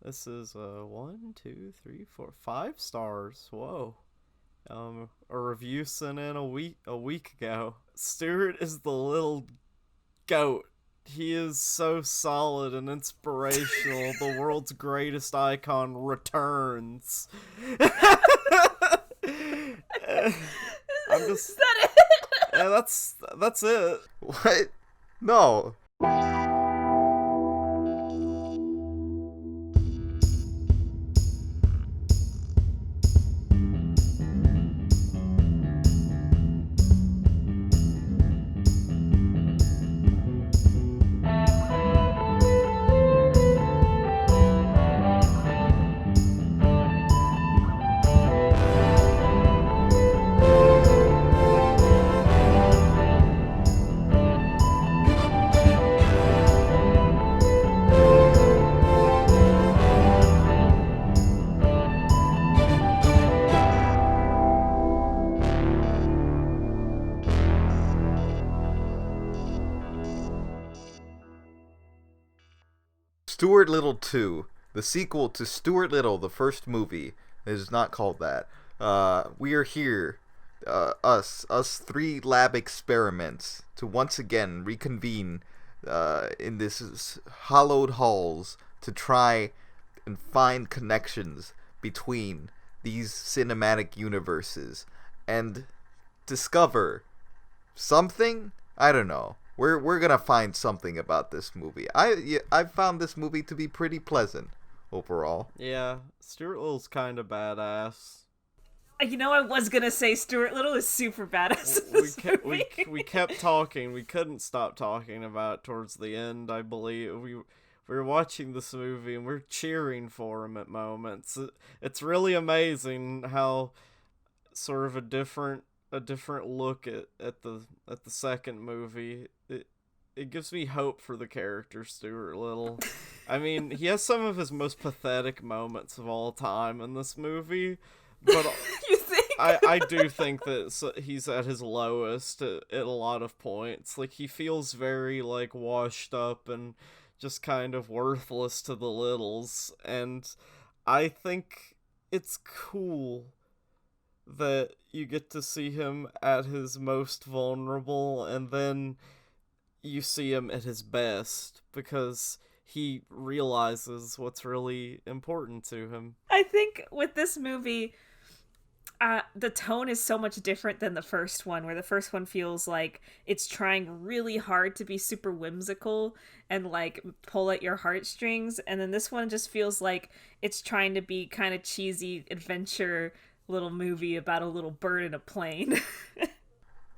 This is 1, 2, 3, 4, 5 stars. Whoa. A review sent in a week ago. Stuart is the little goat. He is so solid and inspirational. The world's greatest icon returns. I'm just Is that it? yeah, that's it. What? No. Stuart Little 2, the sequel to Stuart Little, the first movie, is not called that. We are here, us three lab experiments, to once again reconvene in this hallowed halls to try and find connections between these cinematic universes and discover something. I don't know. We're gonna find something about this movie. I found this movie to be pretty pleasant overall. Yeah, Stuart Little's kind of badass. You know, I was gonna say Stuart Little is super badass in We this kept movie. we kept talking. We couldn't stop talking about it towards the end. I believe we were watching this movie and we're cheering for him at moments. It's really amazing how sort of a different look at the second movie. It gives me hope for the character Stuart Little. I mean, he has some of his most pathetic moments of all time in this movie, but You think? I do think that he's at his lowest at a lot of points. Like, he feels very, like, washed up and just kind of worthless to the Littles, and I think it's cool that you get to see him at his most vulnerable, and then you see him at his best because he realizes what's really important to him. I think with this movie, the tone is so much different than the first one, where the first one feels like it's trying really hard to be super whimsical and like pull at your heartstrings, and then this one just feels like it's trying to be kind of cheesy adventure little movie about a little bird in a plane.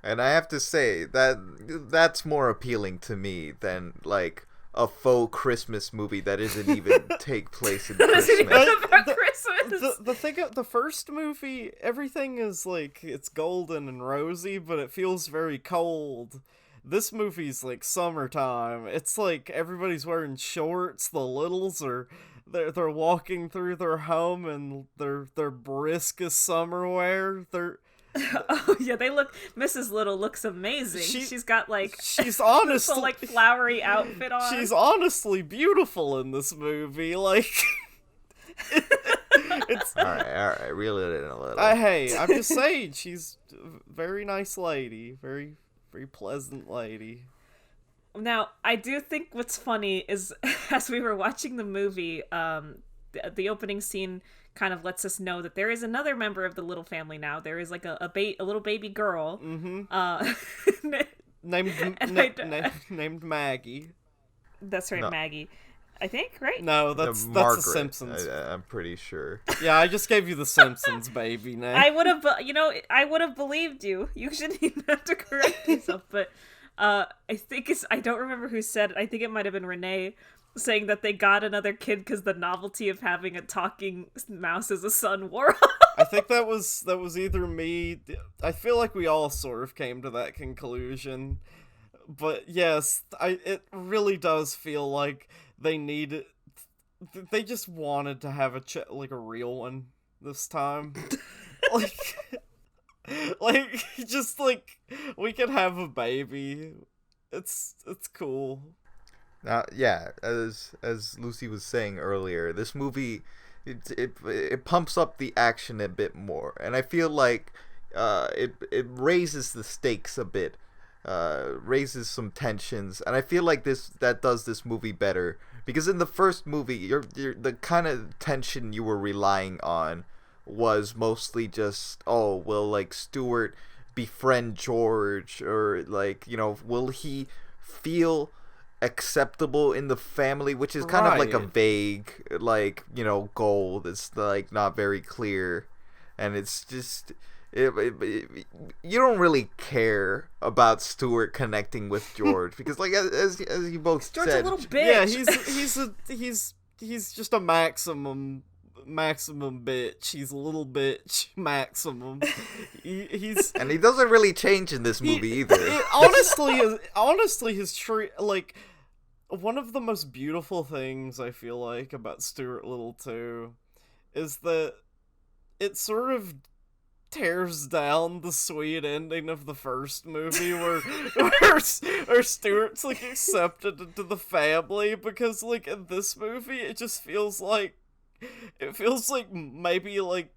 And I have to say that's more appealing to me than like a faux Christmas movie that isn't even take place in Doesn't even Christmas. about Christmas. The thing of the first movie, everything is like, it's golden and rosy, but it feels very cold. This movie's like summertime. It's like everybody's wearing shorts. The littles are they're walking through their home and they're brisk as summer wear. They're Oh yeah, they look. Mrs. Little looks amazing. She's got like she's this honestly whole like flowery outfit on. she's honestly beautiful in this movie. Like, it's All right, reel it in a little. hey, I'm just saying, she's a very nice lady, very very pleasant lady. Now, I do think what's funny is as we were watching the movie, the opening scene kind of lets us know that there is another member of the Little family now. There is like a little baby girl. Mm-hmm. And Named Maggie. That's right, No. Maggie. I think, right? No, that's Margaret, the Simpsons. I'm pretty sure. Yeah, I just gave you the Simpsons baby name. I would have, I would have believed you. You shouldn't even have to correct yourself. But I think I don't remember who said it. I think it might have been Rene saying that they got another kid because the novelty of having a talking mouse as a son wore off. I think that was either me. I feel like we all sort of came to that conclusion. But yes, it really does feel like they just wanted to have like a real one this time. like just like we could have a baby. It's cool. Yeah, as Lucy was saying earlier, this movie it pumps up the action a bit more, and I feel like it raises the stakes a bit, raises some tensions, and I feel like that does this movie better, because in the first movie, you're the kind of tension you were relying on was mostly just, oh, will like Stuart befriend George, or like, will he feel acceptable in the family, which is kind of like a vague, like, goal that's like not very clear, and it's just you don't really care about Stuart connecting with George because, like, as you both George's said, a little bitch. Yeah, he's just a maximum bitch. He's a little bitch maximum. He's and he doesn't really change in this movie either. Honestly, his like, one of the most beautiful things I feel like about Stuart Little 2 is that it sort of tears down the sweet ending of the first movie where Stuart's like accepted into the family, because like in this movie it feels like maybe like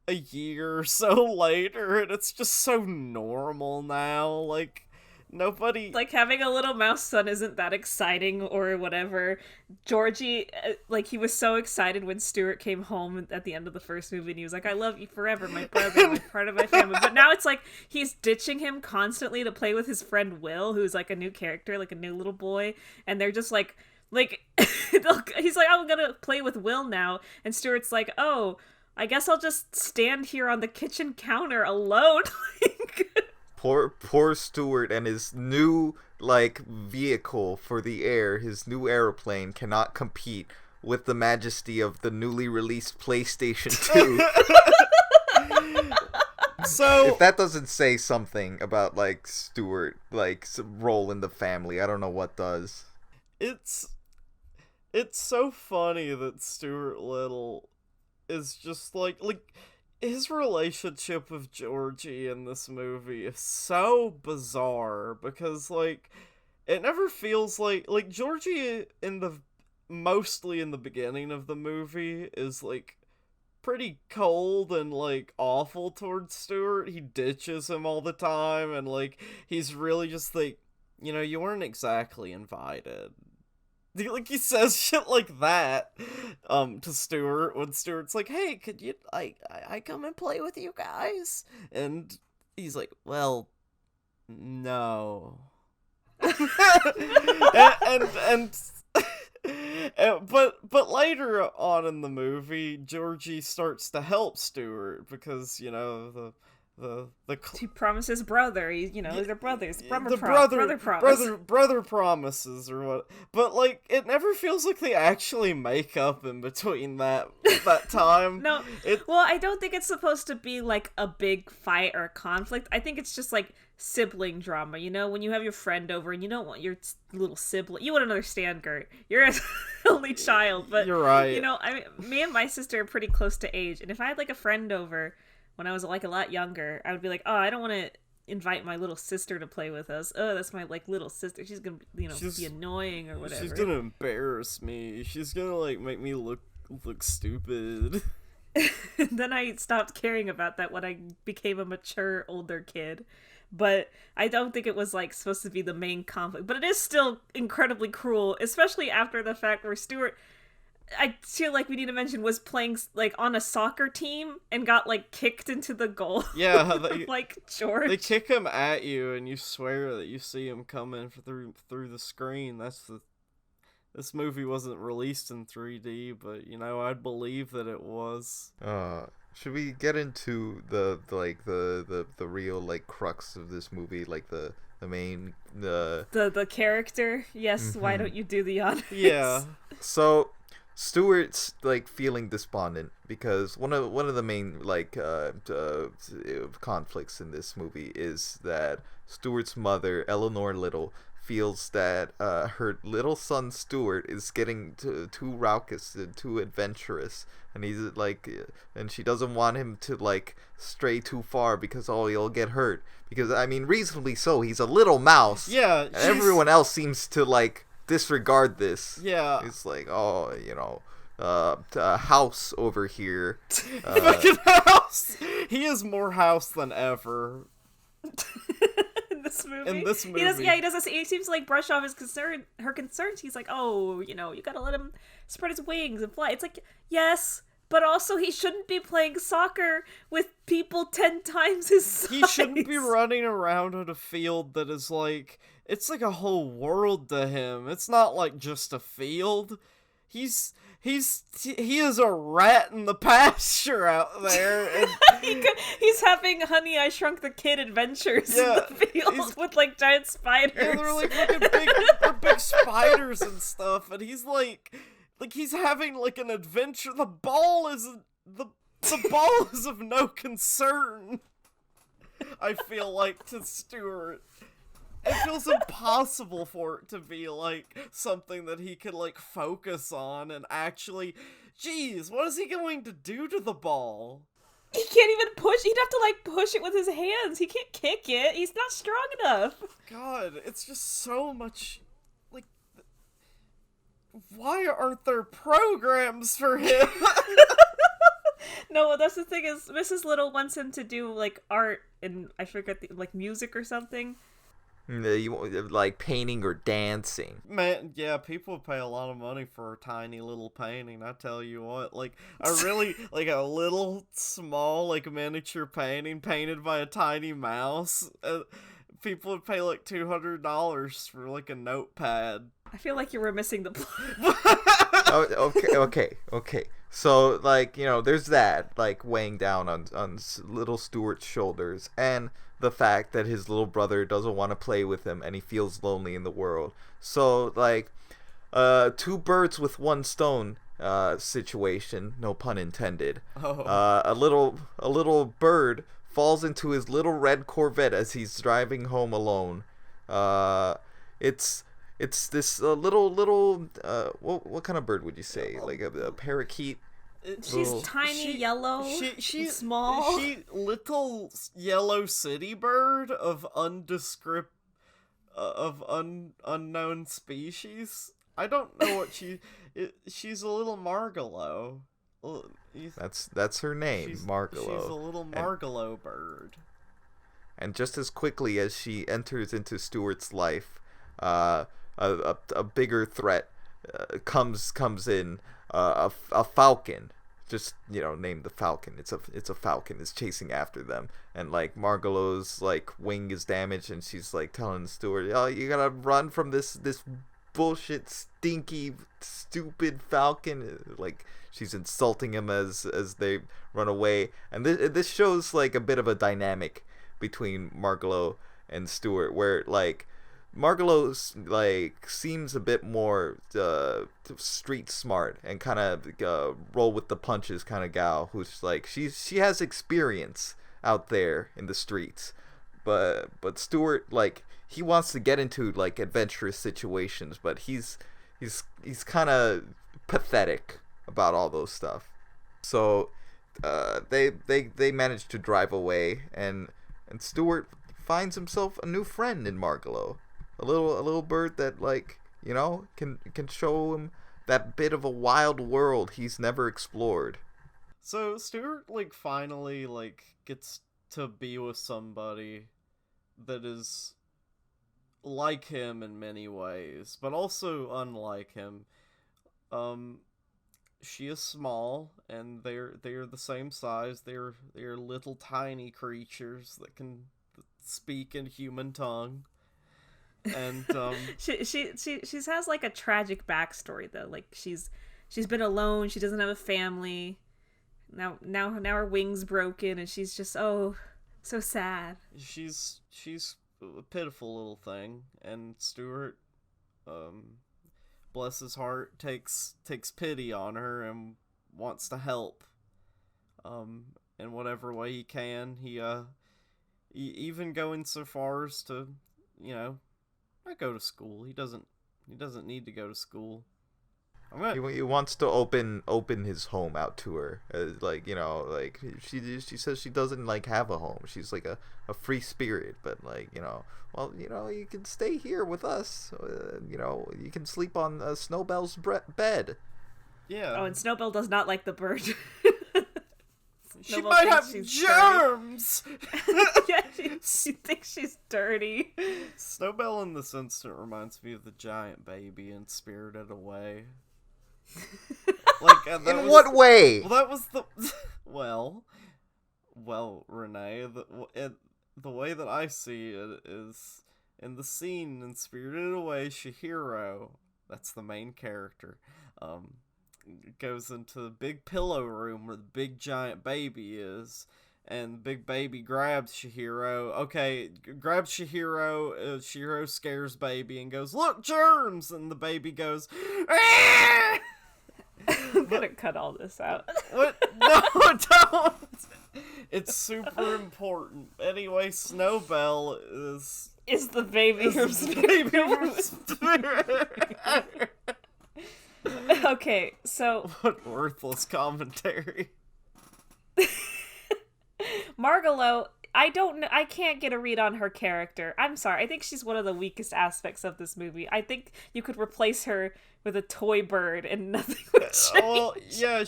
a year or so later, and it's just so normal now. Like, nobody, like, having a little mouse son isn't that exciting or whatever. Georgie, like, he was so excited when Stuart came home at the end of the first movie, and he was like, I love you forever, my brother, my part of my family. But now it's like he's ditching him constantly to play with his friend Will, who's like a new character, like a new little boy, and they're just like he's like, I'm gonna play with Will now, and Stuart's like, oh, I guess I'll just stand here on the kitchen counter alone. Poor Stuart and his new, like, vehicle for the air, his new aeroplane, cannot compete with the majesty of the newly released PlayStation 2. So if that doesn't say something about, like, Stuart, like, role in the family, I don't know what does. It's so funny that Stuart Little is just like his relationship with Georgie in this movie is so bizarre, because like it never feels like Georgie mostly in the beginning of the movie is like pretty cold and like awful towards Stuart. He ditches him all the time, and like he's really just like, you weren't exactly invited. Like, he says shit like that to Stuart when Stuart's like, hey, could you I come and play with you guys? And he's like, well, no. and but later on in the movie, Georgie starts to help Stuart because the he promises brother. They're brothers. Brother promises or what. But like, it never feels like they actually make up in between that time. No, well, I don't think it's supposed to be like a big fight or conflict. I think it's just like sibling drama. When you have your friend over and you don't want your little sibling. You wouldn't understand, Gert. You're an only child, but you're right. I mean, me and my sister are pretty close to age, and if I had like a friend over when I was like a lot younger, I would be like, oh, I don't want to invite my little sister to play with us. Oh, that's my like little sister. She's gonna, be annoying or whatever. She's gonna embarrass me. She's gonna like make me look stupid. Then I stopped caring about that when I became a mature older kid. But I don't think it was like supposed to be the main conflict. But it is still incredibly cruel, especially after the fact where Stuart, I feel like we need to mention, was playing like on a soccer team and got like kicked into the goal. Yeah, like George. They kick him at you, and you swear that you see him coming through the screen. This movie wasn't released in 3D, but I'd believe that it was. Should we get into the real like crux of this movie, like the main the character? Yes. Mm-hmm. Why don't you do the honors? Yeah. So Stuart's like feeling despondent because one of the main like conflicts in this movie is that Stuart's mother, Eleanor Little, feels that her little son Stuart is getting too raucous and too adventurous, and he's like, and she doesn't want him to like stray too far because he'll get hurt. Because I mean, reasonably so, he's a little mouse. Yeah, and everyone else seems to like disregard this. Yeah. It's like, oh, a house over here. Fucking house! He is more house than ever. In this movie? In this movie. He does this. He seems to, like, brush off her concerns. He's like, oh, you gotta let him spread his wings and fly. It's like, yes, but also he shouldn't be playing soccer with people 10 times his size. He shouldn't be running around on a field that is like, it's like a whole world to him. It's not like just a field. He is a rat in the pasture out there. And he's having Honey, I Shrunk the Kid adventures in the field with, like, giant spiders. Yeah, they're like fucking big spiders and stuff, and he's like he's having like an adventure. The ball is of no concern. I feel like to Stuart. It feels impossible for it to be, like, something that he could, like, focus on and actually... Jeez, what is he going to do to the ball? He can't even push... He'd have to, like, push it with his hands. He can't kick it. He's not strong enough. God, it's just so much... Like... Why aren't there programs for him? No, that's the thing is, Mrs. Little wants him to do, like, art and, I forget, like, music or something. Like painting or dancing. Man, yeah, people pay a lot of money for a tiny little painting, I tell you what. Like, a really, like, a little, small, like, miniature painting painted by a tiny mouse. People would pay, like, $200 for, like, a notepad. I feel like you were missing the plot. Oh, okay. So, like, there's that, like, weighing down on little Stuart's shoulders, and the fact that his little brother doesn't want to play with him and he feels lonely in the world. So, like, two birds with one stone situation, no pun intended. Oh. A little bird falls into his little red Corvette as he's driving home alone. It's this little what kind of bird would you say? Like a parakeet? She's tiny, yellow, she's small. Little yellow city bird of unknown species. I don't know what she's a little Margalo. That's her name, Margalo. She's a little Margalo bird. And just as quickly as she enters into Stuart's life, a bigger threat comes in. A falcon, just named the Falcon. It's a falcon. It's chasing after them, and like Margalo's like wing is damaged, and she's like telling Stuart, "Oh, you gotta run from this bullshit, stinky, stupid falcon." Like she's insulting him as they run away, and this shows like a bit of a dynamic between Margalo and Stuart, where like Margalo like seems a bit more street smart and kind of roll with the punches kind of gal, who's like she has experience out there in the streets, but Stuart, like, he wants to get into like adventurous situations, but he's kind of pathetic about all those stuff. So they manage to drive away, and Stuart finds himself a new friend in Margalo. A little bird that, like, can show him that bit of a wild world he's never explored. So Stuart, like, finally, like, gets to be with somebody that is like him in many ways, but also unlike him. She is small, and they're the same size. They're little tiny creatures that can speak in human tongue. And she has like a tragic backstory though. Like she's been alone. She doesn't have a family. Now her wing's broken, and she's just so sad. She's a pitiful little thing, and Stuart, bless his heart, takes pity on her and wants to help. In whatever way he can. He even going so far as to not go to school. He doesn't need to go to school. He wants to open his home out to her, like, you know, like she says she doesn't like have a home. She's like a free spirit, but like, you know, well, you know, you can stay here with us. You know, you can sleep on Snowbell's bed. Yeah. Oh, and Snowbell does not like the bird. She might have germs! Yeah, she thinks she's dirty. Snowbell in this instant reminds me of the giant baby in Spirited Away. Like, in what way? Well, that was the... Well, Rene, the way that I see it is in the scene in Spirited Away, Chihiro, that's the main character, goes into the big pillow room where the big giant baby is, and big baby grabs Chihiro. Okay, grabs Chihiro. Chihiro scares baby and goes, "Look, germs!" And the baby goes, "Ah!" I'm gonna cut all this out. What? No, don't! It's super important. Anyway, Snowbell is the baby from Spirit. Okay, so... What worthless commentary. Margalo, I can't get a read on her character. I'm sorry, I think she's one of the weakest aspects of this movie. I think you could replace her with a toy bird and nothing would change. Well, yeah,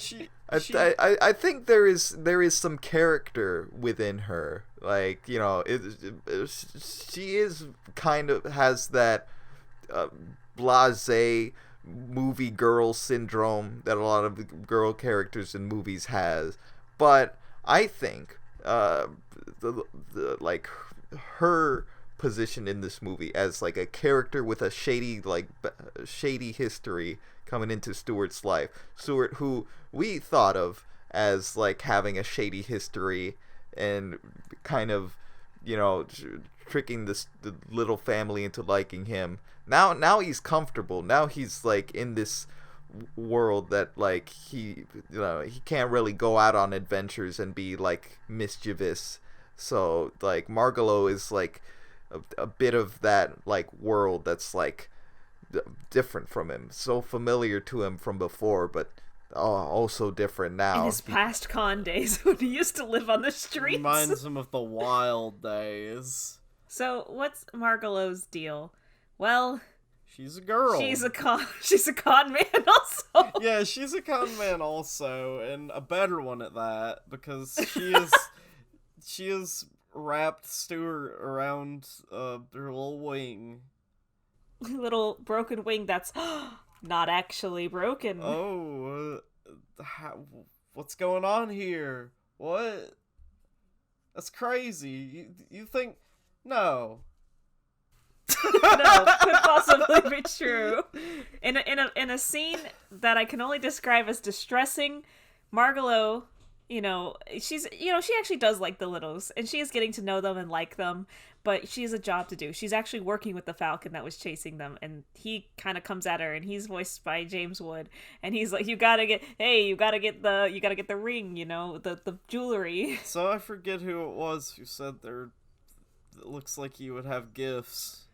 I think there is some character within her. Like, you know, she is kind of has that blasé movie girl syndrome that a lot of girl characters in movies has. But I think like her position in this movie as like a character with a shady history coming into Stuart's life. Stuart, who we thought of as like having a shady history and kind of, you know, tricking the little family into liking him. Now he's comfortable. Now he's like in this world that like he can't really go out on adventures and be like mischievous. So like Margalo is like a bit of that like world that's like different from him, so familiar to him from before, but also different now. In his past con days when he used to live on the streets. Reminds him of the wild days. So what's Margalo's deal? Well, she's a girl. She's a con man also. Yeah, she's a con man also, and a better one at that, because she is wrapped Stuart around her little wing. Little broken wing that's not actually broken. Oh, what's going on here? What? That's crazy. You think... No. No, could possibly be true. In a scene that I can only describe as distressing, Margalo, she actually does like the Littles, and she is getting to know them and like them, but she has a job to do. She's actually working with the falcon that was chasing them, and he kind of comes at her, and he's voiced by James Wood, and he's like, you gotta get the ring, the jewelry. So I forget who it was who said it looks like you would have gifts.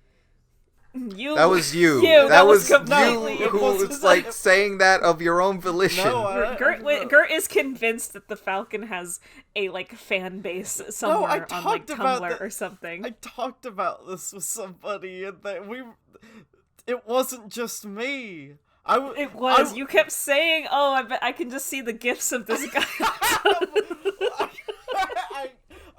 That was you. That was completely you who was like saying that of your own volition. No, Gert is convinced that the Falcon has a like fan base somewhere on like Tumblr or something. I talked about this with somebody, and that it wasn't just me. You kept saying, "Oh, I bet I can just see the gifts of this guy."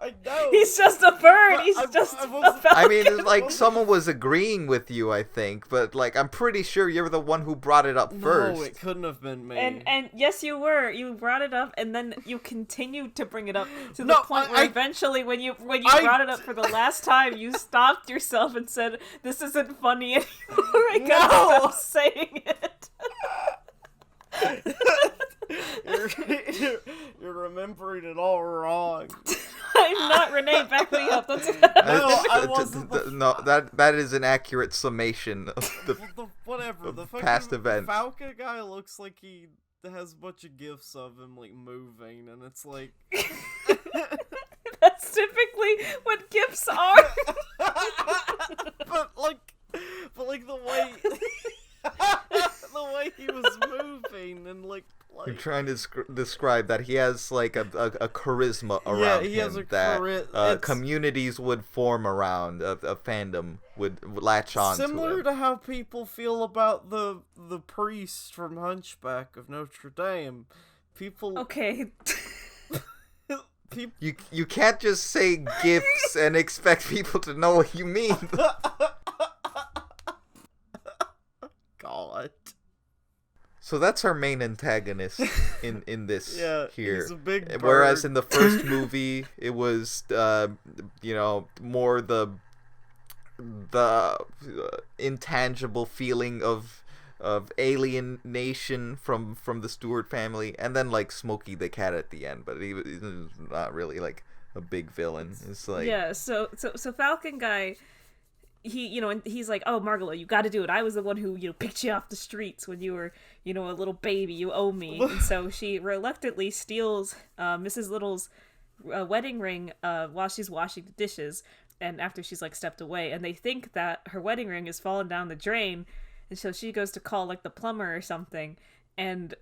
I know. He's just a bird. He's just a falcon. I mean, it's like someone was agreeing with you, I think, but like I'm pretty sure you're the one who brought it up first. No, it couldn't have been me. And yes, you were. You brought it up, and then you continued to bring it up to the point where eventually, when you brought it up for the last time, you stopped yourself and said, "This isn't funny anymore. I gotta stop saying it." You're remembering it all wrong. I'm not. Rene, back me up. That's I wasn't. That is an accurate summation of the past events. The Falcon guy looks like he has a bunch of gifs of him like moving, and it's like that's typically what gifs are. but like the way he was moving. laughing and like You're trying to describe that he has like a charisma around he him has that communities would form around, a fandom would latch on to similar him. to how people feel about the priest from Hunchback of Notre Dame. People Okay. You can't just say gifts and expect people to know what you mean. God. So that's our main antagonist in this here. He's a big bird. Whereas in the first movie, it was more the intangible feeling of alienation from the Stuart family, and then like Smokey the cat at the end, but he was not really like a big villain. It's like so Falcon guy, he and he's like, oh, Margalo, you got to do it. I was the one who picked you off the streets when you were a little baby. You owe me. And so she reluctantly steals Mrs. Little's wedding ring while she's washing the dishes, and after she's like stepped away, and they think that her wedding ring has fallen down the drain, and so she goes to call like the plumber or something, and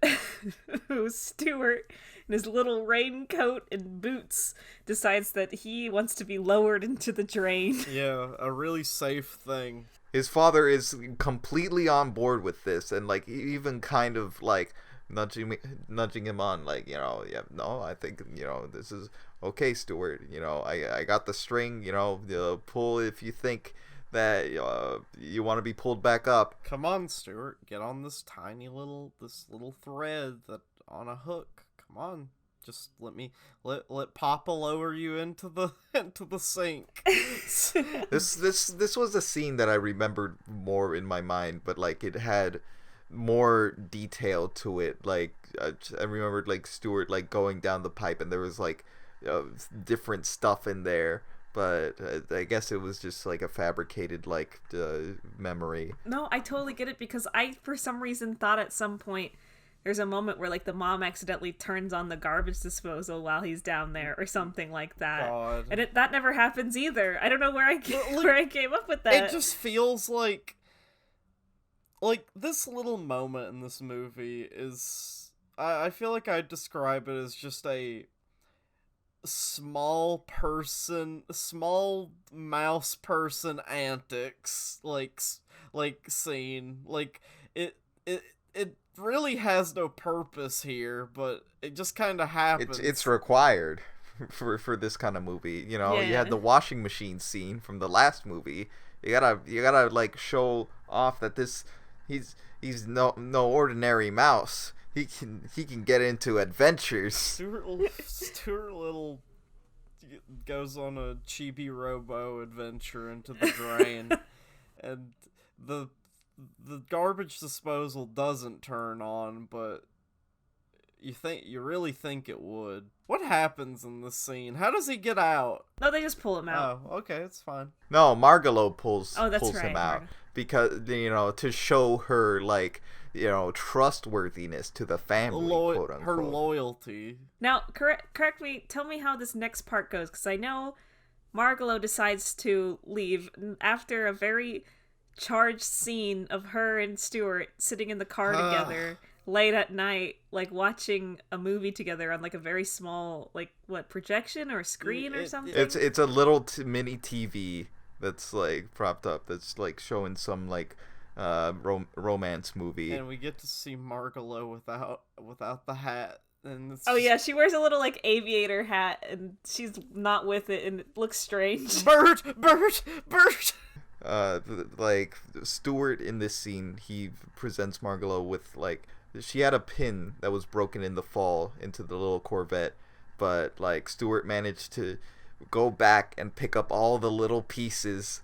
Stuart in his little raincoat and boots decides that he wants to be lowered into the drain. Yeah, a really safe thing. His father is completely on board with this, and like even kind of like nudging him on, like, I think this is okay, Stuart. I got the string. Pull if you think that you want to be pulled back up. Come on, Stuart, get on this little thread that on a hook. Come on, just let Papa lower you into the sink. This was a scene that I remembered more in my mind, but like it had more detail to it. Like I remembered like Stuart like going down the pipe, and there was like different stuff in there. But I guess it was just like a fabricated like memory. No, I totally get it, because I for some reason thought at some point there's a moment where like the mom accidentally turns on the garbage disposal while he's down there or something like that. God. And that never happens either. I don't know where I came up with that. It just feels like this little moment in this movie is, I feel like I'd describe it as just a small mouse person antics like scene. Like it really has no purpose here, but it just kind of happens. It's required for this kind of movie. You had the washing machine scene from the last movie. You gotta like show off that he's no ordinary mouse. He can get into adventures. Stuart Little goes on a chibi robo adventure into the drain, and the garbage disposal doesn't turn on, but you really think it would. What happens in this scene? How does he get out? No, they just pull him out. Oh, okay, it's fine. No, Margalo pulls him Margalo. out because to show her like trustworthiness to the family, quote unquote. Her loyalty. Now, correct me. Tell me how this next part goes, because I know Margalo decides to leave after a very charged scene of her and Stuart sitting in the car together late at night, like watching a movie together on like a very small projection or screen or something. It's a little mini TV that's like propped up, that's like showing some like romance movie, and we get to see Margalo without the hat. And it's yeah, she wears a little like aviator hat, and she's not with it, and it looks strange. Bert. Like Stuart in this scene, he presents Margalo with like, she had a pin that was broken in the fall into the little Corvette, but like Stuart managed to go back and pick up all the little pieces,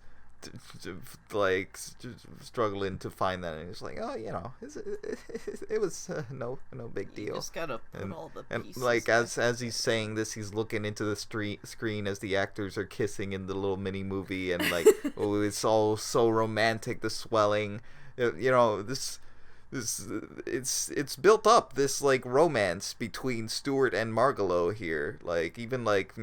like struggling to find that, and he's like, oh, it was no big deal. You just gotta put all the pieces. And like as he's saying this, he's looking into the screen as the actors are kissing in the little mini movie, and like it's all so romantic, the swelling, this it's built up, this like romance between Stuart and Margalo here. Like even like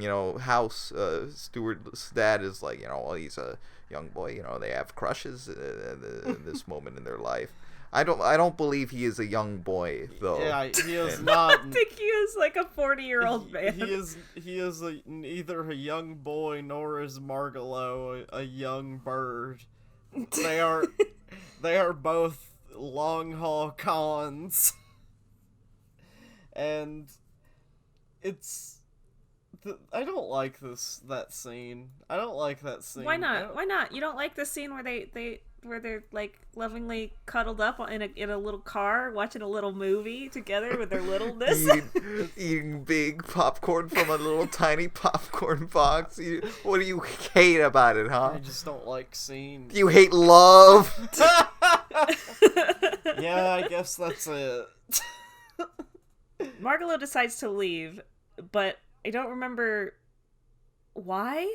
House, Stuart's dad is like, well, he's a young boy, they have crushes in this moment in their life. I don't believe he is a young boy though. Yeah, he is I not. think he is like a 40-year-old man. He is neither a young boy nor is Margalo a young bird. They are both long haul cons, and I don't like that scene. I don't like that scene. Why not? Why not? You don't like the scene where they're like lovingly cuddled up in a little car watching a little movie together with their littleness? Eating big popcorn from a little tiny popcorn box. What do you hate about it, huh? I just don't like scenes. You hate love. Yeah, I guess that's it. Margalo decides to leave, but I don't remember why.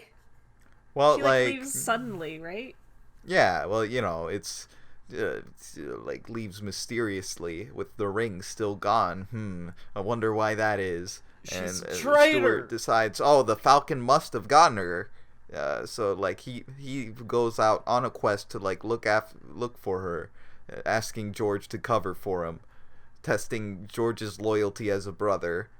Well, She leaves suddenly, right? Yeah, well, it's leaves mysteriously with the ring still gone. I wonder why that is. She's and a traitor. Stuart decides, the falcon must have gotten her. So he goes out on a quest to look for her, asking George to cover for him, testing George's loyalty as a brother.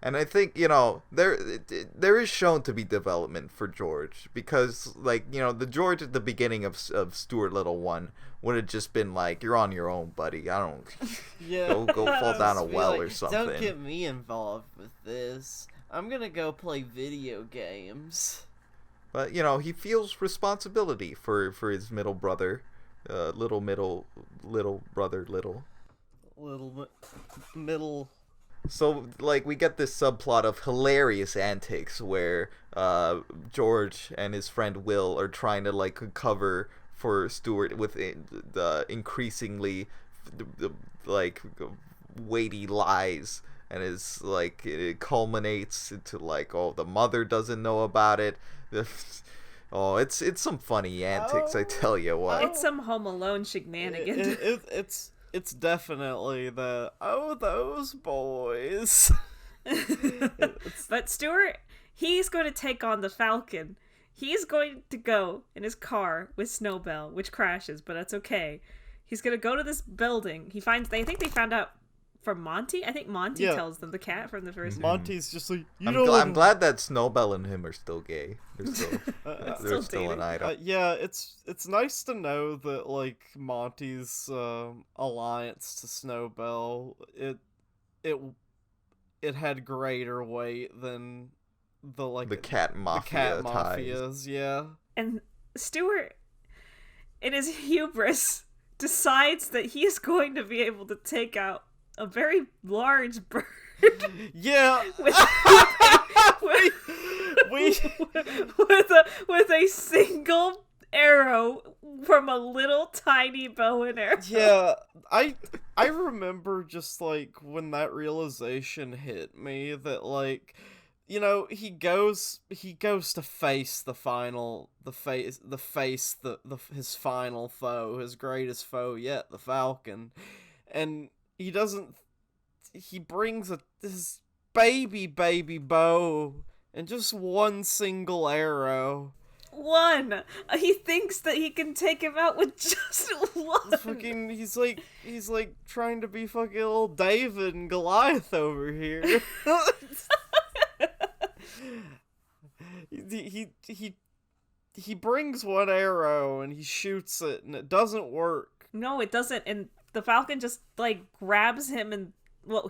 And I think, there is shown to be development for George, because, the George at the beginning of Stuart Little 1 would have just been like, you're on your own, buddy. I don't... Yeah. Go fall down a well or Don't something. get me involved with this. I'm gonna go play video games. But, he feels responsibility for his middle brother. Little brother, little. Middle... So, we get this subplot of hilarious antics where George and his friend Will are trying to, cover for Stuart with the increasingly, weighty lies. And it culminates into, the mother doesn't know about it. It's some funny antics, I tell you what. It's some Home Alone shenanigans. It's definitely those boys. But Stuart, he's going to take on the Falcon. He's going to go in his car with Snowbell, which crashes, but that's okay. He's going to go to this building. I think they found out from Monty. I think Monty tells them, the cat from the first movie. Monty's just like, I'm glad that Snowbell and him are still gay. They're still an item. Yeah, it's nice to know that Monty's alliance to Snowbell, it had greater weight than the cat mafia mafias, yeah. And Stuart, in his hubris, decides that he is going to be able to take out a very large bird. Yeah. with a single arrow from a little tiny bow and arrow. Yeah, I remember just when that realization hit me that he goes to face his final foe, his greatest foe yet, the Falcon, and he brings his baby baby bow and just one single arrow. One. He thinks that he can take him out with just one. He's trying to be fucking little David and Goliath over here. He brings one arrow and he shoots it and it doesn't work. No, it doesn't. And the Falcon just grabs him and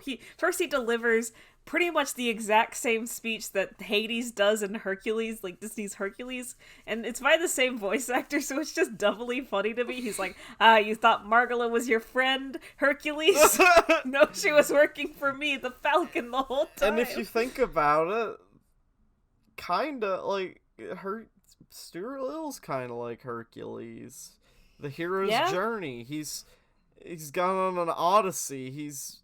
he delivers pretty much the exact same speech that Hades does in Hercules, Disney's Hercules, and it's by the same voice actor, so it's just doubly funny to me. He's like, you thought Margalo was your friend, Hercules? No, she was working for me, the Falcon, the whole time. And if you think about it, kinda Stuart Little's kinda like Hercules. The hero's journey. He's gone on an odyssey. He's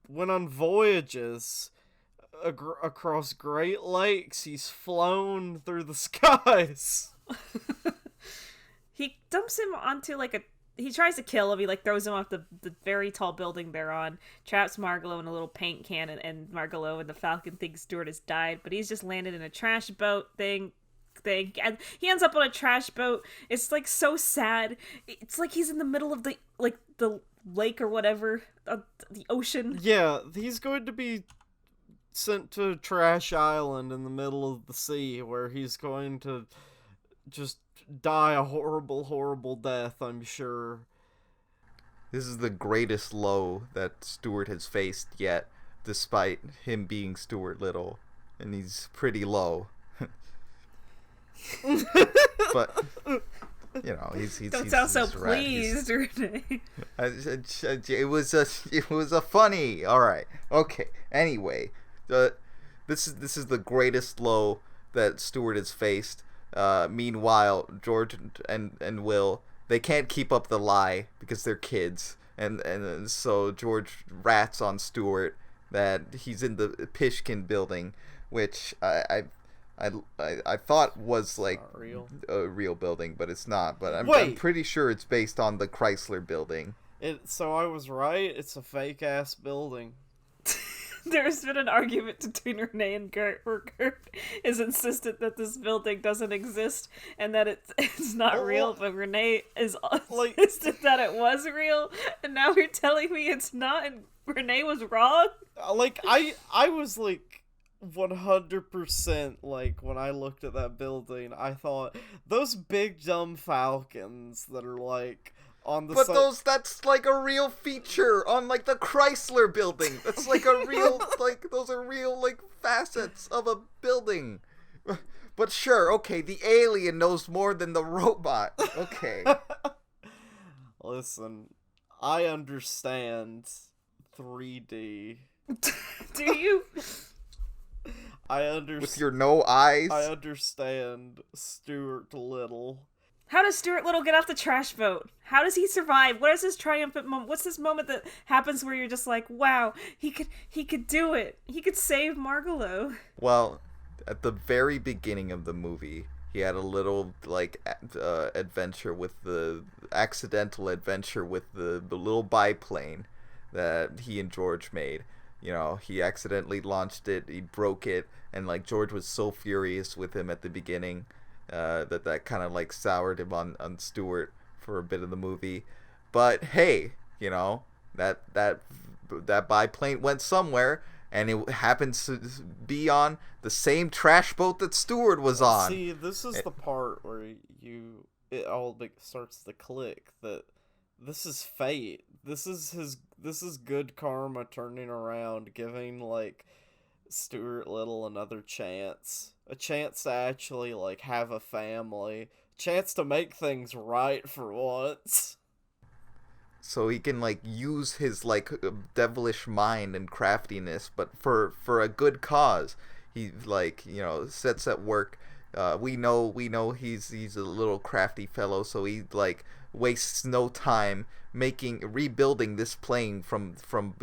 went on voyages across Great Lakes. He's flown through the skies. He dumps him onto he tries to kill him. He throws him off the very tall building they're on, traps Margalo in a little paint can, and Margalo and the Falcon think Stuart has died, but he's just landed in a trash boat thing. thing, and he ends up on a trash boat. It's like so sad. It's like he's in the middle of the lake or whatever, the ocean. Yeah, he's going to be sent to a trash island in the middle of the sea where he's going to just die a horrible, horrible death, I'm sure. This is the greatest low that Stuart has faced yet, despite him being Stuart Little, and he's pretty low. But he's don't sound so rat. Pleased, Rene. It was a funny. All right, okay. Anyway, this is the greatest low that Stuart has faced. Meanwhile, George and Will, they can't keep up the lie because they're kids, and so George rats on Stuart that he's in the Pishkin building, which I thought was like a real building, but it's not. But I'm pretty sure it's based on the Chrysler building. So I was right. It's a fake ass building. There's been an argument between Rene and Gert where Gert is insistent that this building doesn't exist and that it's not real, but Rene is insistent that it was real, and now you're telling me it's not, and Rene was wrong? I was 100% when I looked at that building, I thought those big dumb falcons that are on the side. That's like a real feature on the Chrysler building. That's like a real those are real facets of a building. But sure, okay, the alien knows more than the robot. Okay. Listen, I understand 3D. Do you? I understand. With your no eyes? I understand Stuart Little. How does Stuart Little get off the trash boat? How does he survive? What is his triumphant moment? What's this moment that happens where you're just like, wow, he could do it. He could save Margalo. Well, at the very beginning of the movie, he had a little adventure with the accidental adventure with the little biplane that he and George made. He accidentally launched it, he broke it, and George was so furious with him at the beginning that kind of soured him on Stuart for a bit of the movie. But hey, that biplane went somewhere, and it happens to be on the same trash boat that Stuart was on. See, this is the part where it all starts to click that this is fate. This is good karma turning around, giving Stuart Little another chance. A chance to actually have a family. A chance to make things right for once. So he can use his devilish mind and craftiness, but for a good cause. He sets at work. We know he's a little crafty fellow, so he wastes no time rebuilding this plane from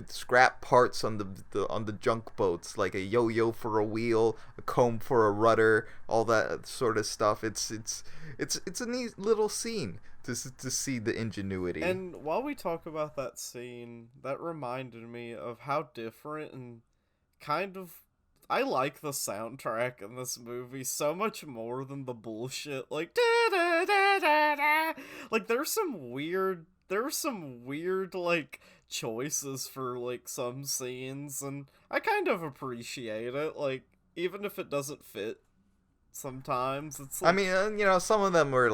scrap parts on the junk boats, like a yo-yo for a wheel, a comb for a rudder, all that sort of stuff. It's a neat little scene to see the ingenuity. And while we talk about that scene, that reminded me of how different and kind of I like the soundtrack in this movie so much more than the bullshit da da da da da. There's some weird choices for some scenes, and I kind of appreciate it. Even if it doesn't fit sometimes, it's I mean, some of them were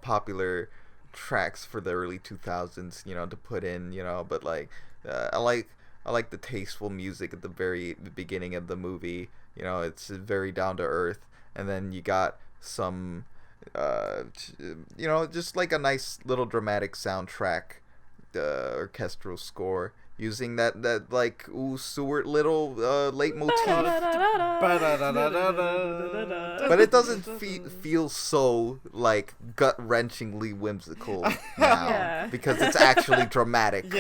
popular tracks for the early 2000s, to put in, but I like the tasteful music at the very beginning of the movie. It's very down to earth, and then you got some just a nice little dramatic soundtrack, orchestral score using that Stuart Little leitmotif. But it doesn't feel so gut-wrenchingly whimsical now because it's actually dramatic.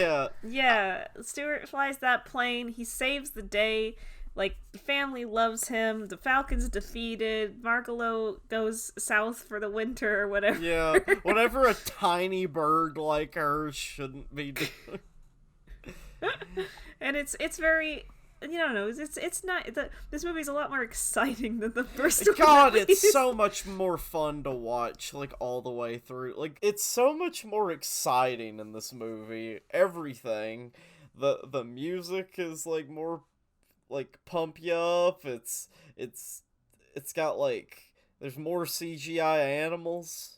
Yeah, Stuart flies that plane, he saves the day. The family loves him, the Falcon's defeated, Margalo goes south for the winter or whatever. Yeah, whatever a tiny bird like her shouldn't be doing. And it's very you know, it's not. This movie's a lot more exciting than the first one. God, it's so much more fun to watch, like, all the way through. Like, it's so much more exciting in this movie. Everything. The music is, like, more, like, pump you up. It's got, like, there's more CGI animals.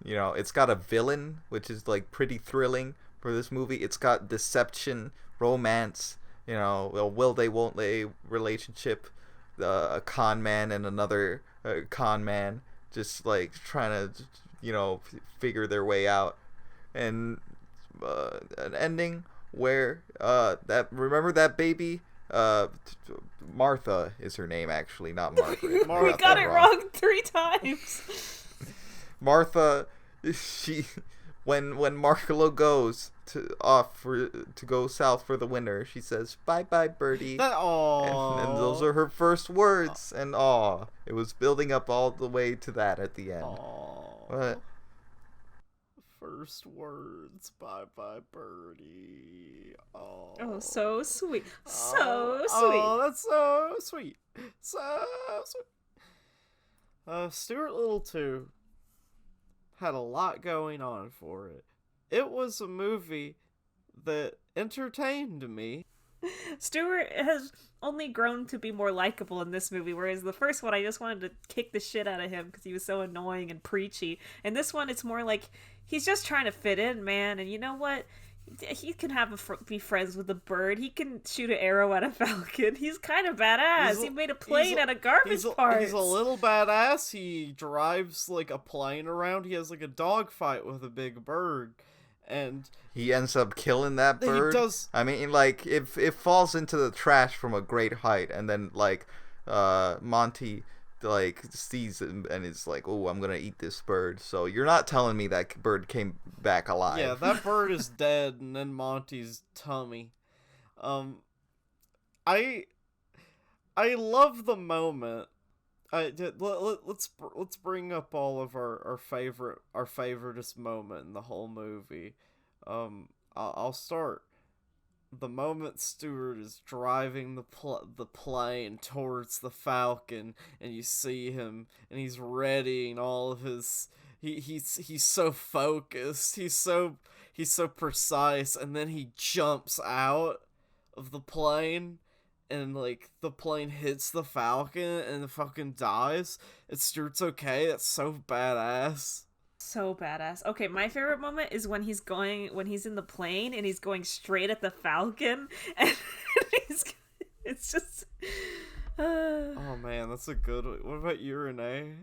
You know, it's got a villain, which is, like, pretty thrilling for this movie. It's got deception, romance, you know, a will they, won't they relationship, a con man and another con man just, like, trying to, you know, figure their way out. And an ending where, remember that baby? Martha is her name, actually, not Margaret. We got it wrong 3 times. Martha, when Margalo goes to go south for the winter, she says, "Bye bye, birdie." And those are her first words. And it was building up all the way to that at the end. But first words, bye bye, birdie. Oh, so sweet, sweet. Oh, that's so sweet, so sweet. Stuart Little 2 had a lot going on for it. It was a movie that entertained me. Stuart has only grown to be more likable in this movie, whereas the first one I just wanted to kick the shit out of him because he was so annoying and preachy. And this one, it's more like he's just trying to fit in, man. And you know what? He can be friends with a bird. He can shoot an arrow at a falcon. He's kind of badass. He made a plane out of garbage parts. He's a little badass. He drives, like, a plane around. He has, like, a dogfight with a big bird. And he ends up killing that bird. He does. I mean, like, it falls into the trash from a great height, and then, like, Monty, like, sees it and is like, "Oh, I'm gonna eat this bird." So you're not telling me that bird came back alive? Yeah, that bird is dead and in Monty's tummy. I love the moment. Let's bring up all of our favoriteest moment in the whole movie. I'll start. The moment Stuart is driving the plane towards the Falcon, and you see him, and he's readying all of his. He's so focused. He's so precise, and then he jumps out of the plane. And, like, the plane hits the Falcon, and the Falcon dies. And Stuart's okay. That's so badass. So badass. Okay, my favorite moment is when he's in the plane, and he's going straight at the Falcon, and it's just... Oh, man, that's a good one. What about you, Rene?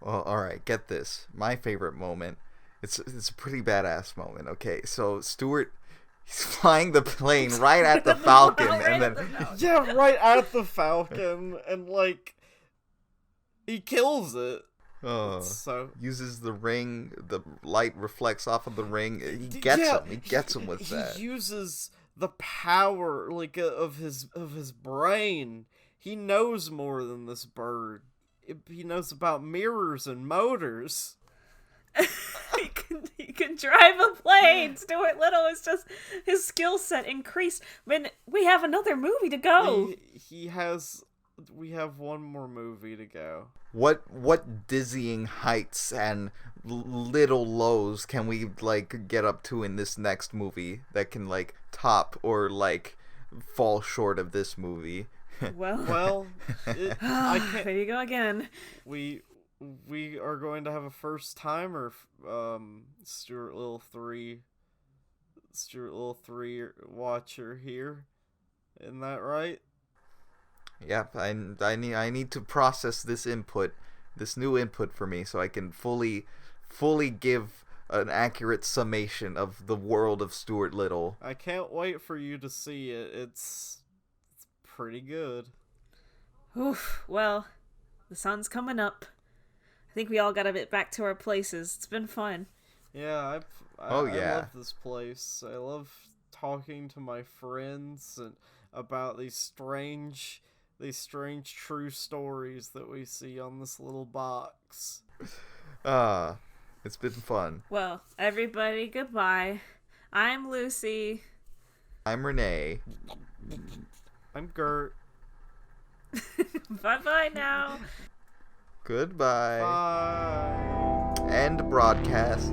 Well, alright, get this. My favorite moment, it's a pretty badass moment, okay? So, Stuart... He's flying the plane right at the Falcon, and then yeah, right at the Falcon, and, like, he kills it. Uses the ring. The light reflects off of the ring. He gets him. He gets him with that. He uses the power, like, of his brain. He knows more than this bird. He knows about mirrors and motors. He can drive a plane. Stuart Little is just, his skill set increased. We have another movie to go. We have one more movie to go. What dizzying heights and little lows can we, like, get up to in this next movie that can, like, top or, like, fall short of this movie? Well, I can't. There you go again. We are going to have a first timer, Stuart Little 3 watcher here. Isn't that right? Yep, I need to process this new input for me, so I can fully give an accurate summation of the world of Stuart Little. I can't wait for you to see it. It's pretty good. Oof. Well, the sun's coming up. I think we all gotta get back to our places. It's been fun. Yeah, I love this place. I love talking to my friends and about these strange true stories that we see on this little box. It's been fun. Well, everybody, goodbye. I'm Lucy. I'm Rene. I'm Gert. Bye-bye now. Goodbye. Bye. End broadcast.